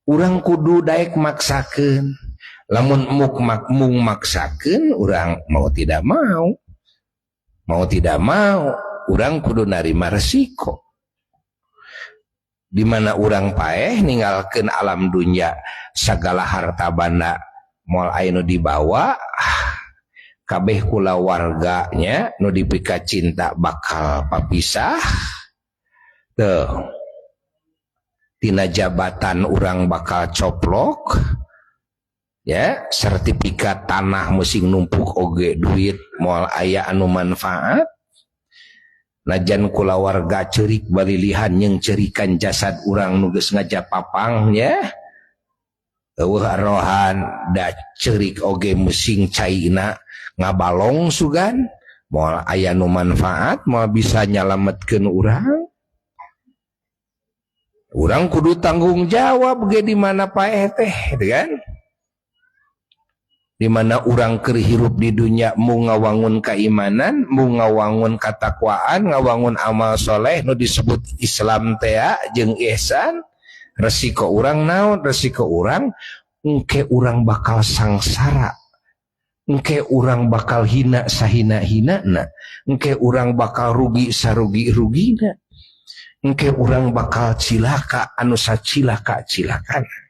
urang kudu daek maksakeun. Lamun mung maksakeun, urang mau tidak mau, urang kudu narima resiko. Di mana urang paeh ninggalkeun alam dunya sagala harta banda moal aya nu dibawa, kabeh kula warganya nu dipika cinta bakal papisah. Teu tina jabatan urang bakal coplok, ya, sertifikat tanah musing numpuk oge duit moal aya anu manfaat. Najan kula warga cerik balilihan yang cerikan jasad urang nu geus ngajapapang, ya, eueuh arohan da cerik oge musing caina ngabalong sugan moal aya nu manfaat, moal bisa nyalametkeun urang. Urang kudu tanggung jawab ge di mana paeh teh, kan? Di mana urang keur hirup di dunya mung ngawangun keimanan, mung ngawangun katakwaan, ngawangun amal soleh nu disebut Islam teh jeung ihsan. Resiko urang naon? Resiko urang engke urang bakal sangsara, engke urang bakal hina sahina-hinana, engke urang bakal rugi sarugi-rugina, engke urang bakal cilaka anu sacilaka-cilakana.